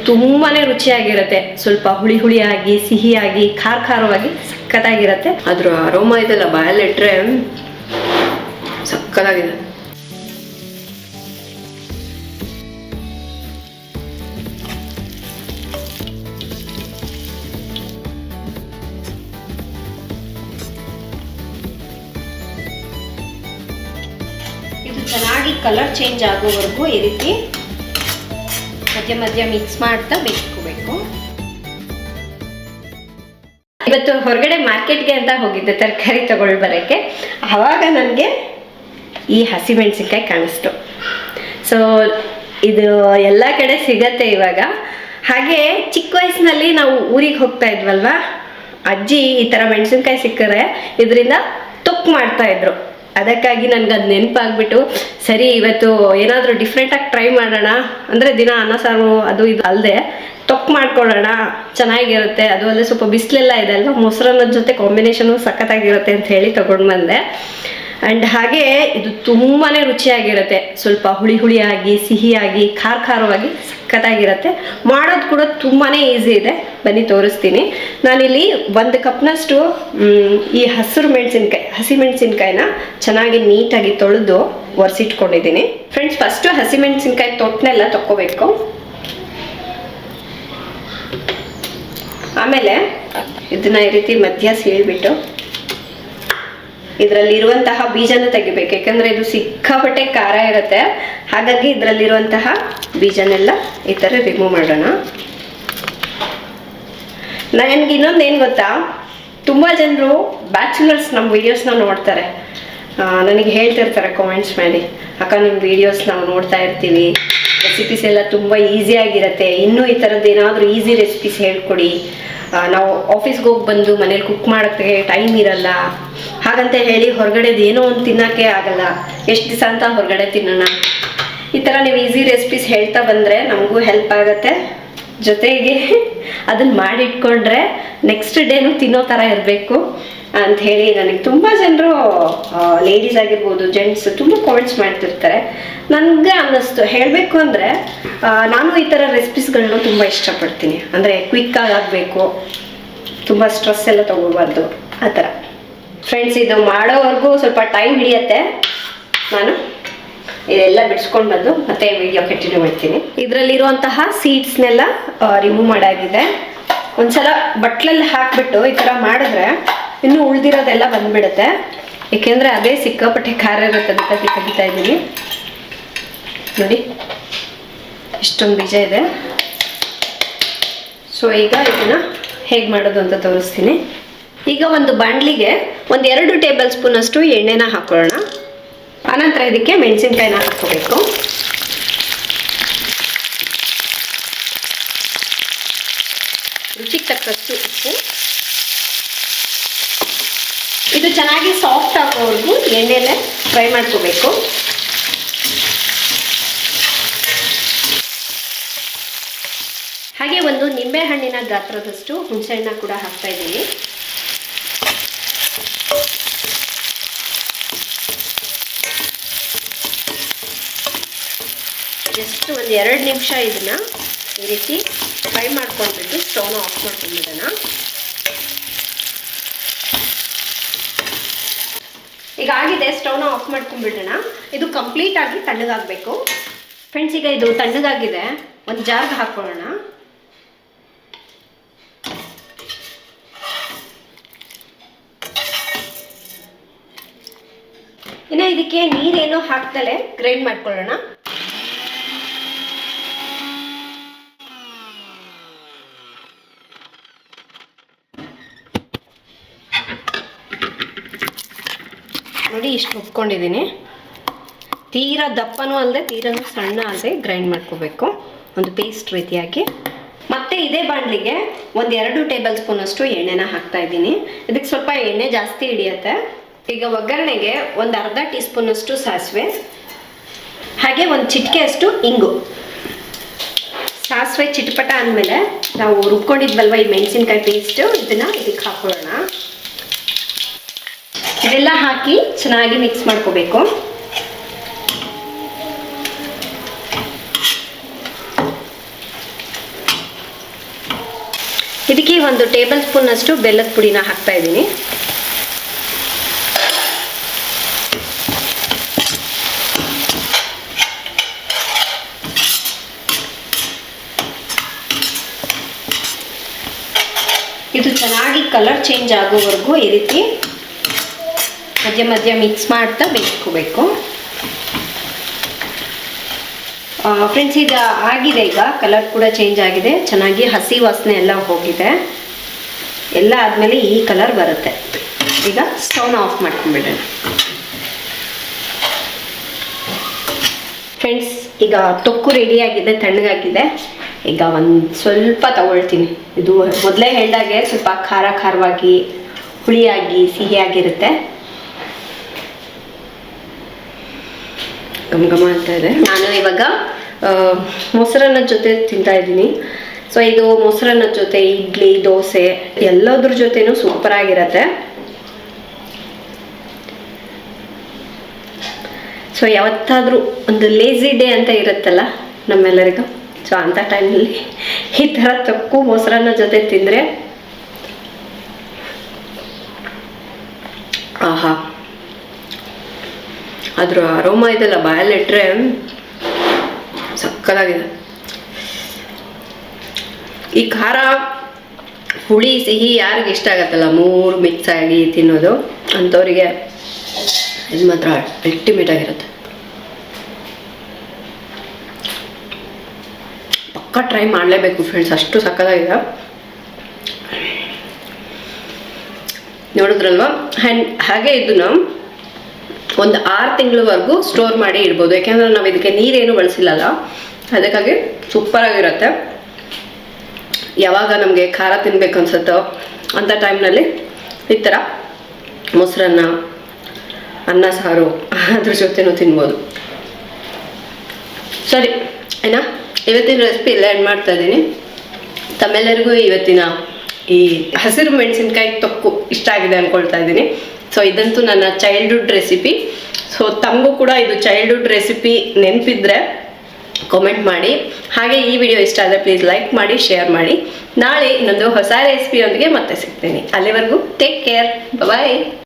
ತುಂಬಾ ರುಚಿಯಾಗಿರುತ್ತೆ. ಸ್ವಲ್ಪ ಹುಳಿ ಹುಳಿಯಾಗಿ, ಸಿಹಿಯಾಗಿ, ಖಾರವಾಗಿ ಸಕ್ಕತ್ತಾಗಿರುತ್ತೆ. ಅದ್ರ ಅರೋಮಾ ಇದೆಲ್ಲ ಬಾಯಲ್ಲಿಟ್ರೆ ಸಕ್ಕತ್ತಾಗಿದೆ. ಇದು ಚೆನ್ನಾಗಿ ಕಲರ್ ಚೇಂಜ್ ಆಗೋವರೆಗೂ ಈ ರೀತಿ ಮಧ್ಯ ಮಿಕ್ಸ್ ಮಾಡ್ತಾ ಬೇಯಿಸ್ಕೋಬೇಕು. ಇವತ್ತು ಹೊರಗಡೆ ಮಾರ್ಕೆಟ್ಗೆ ಅಂತ ಹೋಗಿದ್ದೆ ತರಕಾರಿ ತಗೊಳ್ ಬರೋಕ್ಕೆ. ಆವಾಗ ನನಗೆ ಈ ಹಸಿಮೆಣಸಿನ್ಕಾಯಿ ಕಾಣಿಸ್ತು. ಸೊ ಇದು ಎಲ್ಲ ಕಡೆ ಸಿಗತ್ತೆ ಇವಾಗ. ಹಾಗೆ ಚಿಕ್ಕ ವಯಸ್ಸಿನಲ್ಲಿ ನಾವು ಊರಿಗೆ ಹೋಗ್ತಾ ಇದ್ವಲ್ವಾ, ಅಜ್ಜಿ ಈ ಥರ ಮೆಣಸಿನ್ಕಾಯಿ ಸಿಕ್ಕರೆ ಇದರಿಂದ ತೊಕ್ಕು ಮಾಡ್ತಾ ಇದ್ರು. ಅದಕ್ಕಾಗಿ ನನಗೆ ಅದು ನೆನಪಾಗ್ಬಿಟ್ಟು ಸರಿ ಇವತ್ತು ಏನಾದರೂ ಡಿಫ್ರೆಂಟಾಗಿ ಟ್ರೈ ಮಾಡೋಣ, ಅಂದರೆ ದಿನ ಅನ್ನ ಸಾರು ಅದು ಇದು ಅಲ್ಲದೆ ತೊಕ್ಕು ಮಾಡ್ಕೊಳ್ಳೋಣ, ಚೆನ್ನಾಗಿರುತ್ತೆ. ಅದು ಅಲ್ಲದೆ ಸ್ವಲ್ಪ ಬಿಸಿಲೆಲ್ಲ ಇದೆ ಅಲ್ವಾ, ಮೊಸರನ್ನದ ಜೊತೆ ಕಾಂಬಿನೇಷನು ಸಖತ್ತಾಗಿರುತ್ತೆ ಅಂತ ಹೇಳಿ ತೊಗೊಂಡು ಬಂದೆ. ಆ್ಯಂಡ್ ಹಾಗೆ ಇದು ತುಂಬಾ ರುಚಿಯಾಗಿರುತ್ತೆ. ಸ್ವಲ್ಪ ಹುಳಿ ಹುಳಿಯಾಗಿ, ಸಿಹಿಯಾಗಿ, ಖಾರವಾಗಿ ಸಖತ್ತಾಗಿರುತ್ತೆ. ಮಾಡೋದು ಕೂಡ ತುಂಬಾ ಈಸಿ ಇದೆ. ಬನ್ನಿ ತೋರಿಸ್ತೀನಿ. ನಾನಿಲ್ಲಿ 1 ಕಪ್ನಷ್ಟು ಈ ಹಸಿಮೆಣಸಿನ್ಕಾಯಿನ ಚೆನ್ನಾಗಿ ನೀಟಾಗಿ ತೊಳೆದು ಒರೆಸಿಟ್ಕೊಂಡಿದ್ದೀನಿ. ಫ್ರೆಂಡ್ಸ್, ಫಸ್ಟು ಹಸಿಮೆಣಸಿನ್ಕಾಯಿ ತೊಟ್ಟನೆಲ್ಲ ತಕ್ಕೋಬೇಕು. ಆಮೇಲೆ ಇದನ್ನ ಈ ರೀತಿ ಮಧ್ಯ ಸೀಳ್ಬಿಟ್ಟು ಇದರಲ್ಲಿರುವಂತಹ ಬೀಜನ ತೆಗಿಬೇಕು. ಯಾಕಂದರೆ ಇದು ಸಿಕ್ಕಾಪಟ್ಟೆ ಖಾರ ಇರುತ್ತೆ. ಹಾಗಾಗಿ ಇದರಲ್ಲಿರುವಂತಹ ಬೀಜನೆಲ್ಲ ಈ ಥರ ರಿಮೂವ್ ಮಾಡೋಣ. ನನಗೆ ಇನ್ನೊಂದು ಏನು ಗೊತ್ತಾ, ತುಂಬ ಜನರು ಬ್ಯಾಚುಲರ್ಸ್ ನಮ್ಮ ವೀಡಿಯೋಸ್ನ ನೋಡ್ತಾರೆ. ನನಗೆ ಹೇಳ್ತಿರ್ತಾರೆ ಕಾಮೆಂಟ್ಸ್ ಮಾಡಿ, ಅಕ್ಕ ನಿಮ್ಮ ವೀಡಿಯೋಸ್ ನಾವು ನೋಡ್ತಾ ಇರ್ತೀವಿ, ರೆಸಿಪೀಸ್ ಎಲ್ಲ ತುಂಬ ಈಸಿಯಾಗಿರುತ್ತೆ, ಇನ್ನೂ ಈ ಥರದ್ದು ಏನಾದರೂ ಈಸಿ ರೆಸಿಪೀಸ್ ಹೇಳ್ಕೊಡಿ. ನಾವು ಆಫೀಸ್ಗೆ ಹೋಗಿ ಬಂದು ಮನೇಲಿ ಕುಕ್ ಮಾಡೋಕ್ಕೆ ಟೈಮ್ ಇರಲ್ಲ, ಹಾಗಂತ ಹೇಳಿ ಹೊರಗಡೆದು ಏನೋ ಒಂದು ತಿನ್ನೋಕ್ಕೆ ಆಗಲ್ಲ, ಎಷ್ಟು ದಿವಸ ಅಂತ ಹೊರಗಡೆ ತಿನ್ನೋಣ. ಈ ಥರ ನೀವು ಈಸಿ ರೆಸಿಪೀಸ್ ಹೇಳ್ತಾ ಬಂದರೆ ನಮಗೂ ಹೆಲ್ಪ್ ಆಗುತ್ತೆ. ಜೊತೆಗೆ ಅದನ್ನು ಮಾಡಿಟ್ಕೊಂಡ್ರೆ ನೆಕ್ಸ್ಟ್ ಡೇನೂ ತಿನ್ನೋ ಥರ ಇರಬೇಕು ಅಂಥೇಳಿ ನನಗೆ ತುಂಬ ಜನರು, ಲೇಡೀಸ್ ಆಗಿರ್ಬೋದು, ಜೆಂಟ್ಸ್ ತುಂಬ ಕಾಮೆಂಟ್ಸ್ ಮಾಡ್ತಿರ್ತಾರೆ. ನನಗೆ ಅನ್ನಿಸ್ತು ಹೇಳಬೇಕು ಅಂದರೆ, ನಾನು ಈ ಥರ ರೆಸಿಪೀಸ್ಗಳನ್ನ ತುಂಬ ಇಷ್ಟಪಡ್ತೀನಿ. ಅಂದರೆ ಕ್ವಿಕ್ಕಾಗಿ ಆಗಬೇಕು, ತುಂಬ ಸ್ಟ್ರೆಸ್ ಎಲ್ಲ ತೊಗೋಬಾರ್ದು ಆ ಥರ. ಫ್ರೆಂಡ್ಸ್, ಇದು ಮಾಡೋವರೆಗೂ ಸ್ವಲ್ಪ ಟೈಮ್ ಹಿಡಿಯುತ್ತೆ. ನಾನು ಇದೆಲ್ಲ ಬಿಡಿಸ್ಕೊಂಡು ಬಂದು ಮತ್ತೆ ವಿಡಿಯೋ ಕಂಟಿನ್ಯೂ ಮಾಡ್ತೀನಿ. ಇದರಲ್ಲಿರುವಂತಹ ಸೀಡ್ಸ್ನೆಲ್ಲ ರಿಮೂವ್ ಮಾಡಾಗಿದೆ. ಒಂದ್ಸಲ ಬಟ್ಲಲ್ಲಿ ಹಾಕಿಬಿಟ್ಟು ಈ ಥರ ಮಾಡಿದ್ರೆ ಇನ್ನೂ ಉಳಿದಿರೋದೆಲ್ಲ ಬಂದ್ಬಿಡುತ್ತೆ. ಏಕೆಂದರೆ ಅದೇ ಸಿಕ್ಕಾಪಟ್ಟೆ ಖಾರ ಇರುತ್ತೆ, ಅದಕ್ಕೆ ತೆಗಿತಾ ಇದ್ದೀನಿ. ನೋಡಿ ಇಷ್ಟೊಂದು ಬೀಜ ಇದೆ. ಸೊ ಈಗ ಇದನ್ನು ಹೇಗೆ ಮಾಡೋದು ಅಂತ ತೋರಿಸ್ತೀನಿ. ಈಗ ಒಂದು ಬಾಣಲಿಗೆ 2 ಟೇಬಲ್ ಸ್ಪೂನ್ ಅಷ್ಟು ಎಣ್ಣೆನ ಹಾಕೊಳ್ಳೋಣ. ಆನಂತರ ಇದಕ್ಕೆ ಮೆಣಸಿನ್ಕಾಯಿನ ಹಾಕ್ಕೋಬೇಕು. ರುಚಿಗೆ ತಕ್ಕಷ್ಟು ಉಪ್ಪು. ಇದು ಚೆನ್ನಾಗಿ ಸಾಫ್ಟ್ ಆಗೋವರೆಗೂ ಎಣ್ಣೆಲೆ ಫ್ರೈ ಮಾಡ್ಕೋಬೇಕು. ಹಾಗೆ ಒಂದು ನಿಂಬೆ ಹಣ್ಣಿನ ಗಾತ್ರದಷ್ಟು ಹುಣಸೆಹಣ್ಣ ಕೂಡ ಹಾಕ್ತಾ ಇದ್ದೀನಿ. ಜಸ್ಟ್ ಒಂದು 2 ನಿಮಿಷ ಇದನ್ನ ಈ ರೀತಿ ಫ್ರೈ ಮಾಡ್ಕೊಂಡ್ಬಿಟ್ಟು ಸ್ಟವ್ನ ಆಫ್ ಮಾಡ್ಕೊಂಡ್ಬಿಡೋಣ. ಈಗ ಆಗಿದೆ, ಸ್ಟವ್ನ ಆಫ್ ಮಾಡ್ಕೊಂಡ್ಬಿಡೋಣ. ಇದು ಕಂಪ್ಲೀಟ್ ಆಗಿ ತಣ್ಣಗಾಗಬೇಕು. ಫ್ರೆಂಡ್ಸ್, ಈಗ ಇದು ತಣ್ಣಗಾಗಿದೆ, ಒಂದು ಜಾರ್ಗೆ ಹಾಕೊಳ್ಳೋಣ. ಇನ್ನು ಇದಕ್ಕೆ ನೀರೇನು ಹಾಕ್ದಲೇ ಗ್ರೈಂಡ್ ಮಾಡ್ಕೊಳ್ಳೋಣ. ನೋಡಿ, ಇಷ್ಟು ರುಬ್ಕೊಂಡಿದ್ದೀನಿ. ತೀರಾ ದಪ್ಪನೂ ಅಲ್ಲದೆ ತೀರನೂ ಸಣ್ಣ ಅಲ್ಲದೆ ಗ್ರೈಂಡ್ ಮಾಡ್ಕೋಬೇಕು, ಒಂದು ಪೇಸ್ಟ್ ರೀತಿಯಾಗಿ. ಮತ್ತೆ ಇದೇ ಬಾಣಲಿಗೆ 2 ಟೇಬಲ್ ಸ್ಪೂನ್ ಅಷ್ಟು ಎಣ್ಣೆನ ಹಾಕ್ತಾ ಇದ್ದೀನಿ. ಇದಕ್ಕೆ ಸ್ವಲ್ಪ ಎಣ್ಣೆ ಜಾಸ್ತಿ ಹಿಡಿಯುತ್ತೆ. ಈಗ ಒಗ್ಗರಣೆಗೆ ಒಂದು ಅರ್ಧ ಟೀ ಸ್ಪೂನ್ ಅಷ್ಟು ಸಾಸಿವೆ, ಹಾಗೆ ಒಂದು ಚಿಟಿಕೆ ಅಷ್ಟು ಇಂಗು. ಸಾಸಿವೆ ಚಿಟಪಟ ಅಂದಮೇಲೆ ನಾವು ರುಬ್ಕೊಂಡಿದ್ವಲ್ವ ಈ ಮೆಣಸಿನ್ಕಾಯಿ ಪೇಸ್ಟ್, ಇದನ್ನು ಇದಕ್ಕೆ ಹಾಕೊಳ್ಳೋಣ. ಇದೆಲ್ಲ ಹಾಕಿ ಚೆನ್ನಾಗಿ ಮಿಕ್ಸ್ ಮಾಡ್ಕೋಬೇಕು. 1 ಟೇಬಲ್ ಸ್ಪೂನ್ ಅಷ್ಟು ಬೆಲ್ಲದ ಪುಡಿನ ಹಾಕ್ತಾ ಇದ್ದೀನಿ. ಇದು ಚೆನ್ನಾಗಿ ಕಲರ್ ಚೇಂಜ್ ಆಗೋವರೆಗೂ ಈ ರೀತಿ ಮಧ್ಯ ಮಧ್ಯ ಮಿಕ್ಸ್ ಮಾಡ್ತಾ ಬೇಯಿಸ್ಕೋಬೇಕು. ಫ್ರೆಂಡ್ಸ್, ಈಗ ಆಗಿದೆ, ಈಗ ಕಲರ್ ಕೂಡ ಚೇಂಜ್ ಆಗಿದೆ, ಚೆನ್ನಾಗಿ ಹಸಿ ವಾಸನೆ ಎಲ್ಲ ಹೋಗಿದೆ. ಎಲ್ಲ ಆದಮೇಲೆ ಈ ಕಲರ್ ಬರುತ್ತೆ. ಈಗ ಸ್ಟವ್ನ ಆಫ್ ಮಾಡ್ಕೊಂಡ್ಬಿಡೋಣ. ಫ್ರೆಂಡ್ಸ್, ಈಗ ತೊಕ್ಕು ರೆಡಿಯಾಗಿದೆ, ತಣ್ಣಗಾಗಿದೆ. ಈಗ ಒಂದು ಸ್ವಲ್ಪ ತಗೊಳ್ತೀನಿ. ಇದು ಮೊದಲೇ ಹೇಳ್ದಾಗೆ ಸ್ವಲ್ಪ ಖಾರವಾಗಿ, ಹುಳಿಯಾಗಿ, ಸಿಹಿಯಾಗಿರುತ್ತೆ. ಘಮ ಅಂತ ಇದೆ. ನಾನು ಇವಾಗ ಮೊಸರನ್ನ ಜೊತೆ ತಿಂತಾ ಇದ್ದೀನಿ. ಸೊ ಇದು ಮೊಸರನ್ನ ಜೊತೆ ಇಡ್ಲಿ, ದೋಸೆ ಎಲ್ಲದ್ರ ಜೊತೆನೂ ಸೂಪರ್ ಆಗಿರತ್ತೆ. ಸೊ ಯಾವತ್ತಾದರೂ ಒಂದು ಲೇಸಿ ಡೇ ಅಂತ ಇರುತ್ತಲ್ಲ ನಮ್ಮೆಲ್ಲರಿಗೂ, ಸೊ ಅಂಥ ಟೈಮಲ್ಲಿ ಈ ಥರ ತೊಕ್ಕು ಮೊಸರನ್ನ ಜೊತೆ ತಿಂದರೆ ಆಹಾ, ಅದ್ರ ಅರೋಮ ಇದೆಲ್ಲ ಬಾಯಲ್ಲಿಟ್ರೆ ಸಕ್ಕತ್ತಾಗಿದೆ. ಈ ಖಾರ, ಹುಳಿ, ಸಿಹಿ ಯಾರಿಗೆ ಇಷ್ಟ ಆಗತ್ತಲ್ಲ, 3 ಮಿಕ್ಸ್ ಆಗಿ ತಿನ್ನೋದು ಅಂಥವ್ರಿಗೆ ಇದು ಮಾತ್ರ ಅಲ್ಟಿಮೇಟ್ ಆಗಿರುತ್ತೆ. ಪಕ್ಕ ಟ್ರೈ ಮಾಡಲೇಬೇಕು ಫ್ರೆಂಡ್ಸ್, ಅಷ್ಟು ಸಕ್ಕತ್ತಾಗಿದೆ. ನೋಡಿದ್ರಲ್ವಾ? ಹಾಗೆ ಇದನ್ನು ಒಂದು 6 ತಿಂಗಳವರೆಗೂ ಸ್ಟೋರ್ ಮಾಡಿ ಇಡ್ಬೋದು. ಯಾಕೆಂದರೆ ನಾವು ಇದಕ್ಕೆ ನೀರೇನು ಬಳಸಿಲ್ಲಲ್ಲ, ಅದಕ್ಕಾಗಿ ಸೂಪರಾಗಿರುತ್ತೆ. ಯಾವಾಗ ನಮಗೆ ಖಾರ ತಿನ್ಬೇಕು ಅನ್ಸುತ್ತೋ ಅಂಥ ಟೈಮ್ನಲ್ಲಿ ಈ ಥರ ಮೊಸರನ್ನ, ಅನ್ನ ಸಾರು ಅದ್ರ ಜೊತೆನೂ ತಿನ್ಬೋದು. ಸರಿ ಏನಾ, ಇವತ್ತಿನ ರೆಸಿಪಿ ಎಲ್ಲ ಎಂಡ್ ಮಾಡ್ತಾ ಇದ್ದೀನಿ. ತಮ್ಮೆಲ್ಲರಿಗೂ ಇವತ್ತಿನ ಈ ಹಸಿರು ಮೆಣಸಿನ್ಕಾಯಿ ತೊಕ್ಕು ಇಷ್ಟ ಆಗಿದೆ ಅಂದ್ಕೊಳ್ತಾ ಇದ್ದೀನಿ. ಸೊ ಇದಂತೂ ನನ್ನ ಚೈಲ್ಡ್ಹುಡ್ ರೆಸಿಪಿ. ಸೊ ತಮಗೂ ಕೂಡ ಇದು ಚೈಲ್ಡ್ಹುಡ್ ರೆಸಿಪಿ ನೆನಪಿದ್ರೆ ಕಾಮೆಂಟ್ ಮಾಡಿ. ಹಾಗೆ ಈ ವಿಡಿಯೋ ಇಷ್ಟ ಆದರೆ ಪ್ಲೀಸ್ ಲೈಕ್ ಮಾಡಿ, ಶೇರ್ ಮಾಡಿ. ನಾಳೆ ಇನ್ನೊಂದು ಹೊಸ ರೆಸಿಪಿಯೊಂದಿಗೆ ಮತ್ತೆ ಸಿಗ್ತೀನಿ. ಅಲ್ಲಿವರೆಗೂ ಟೇಕ್ ಕೇರ್, ಬಾಯ್.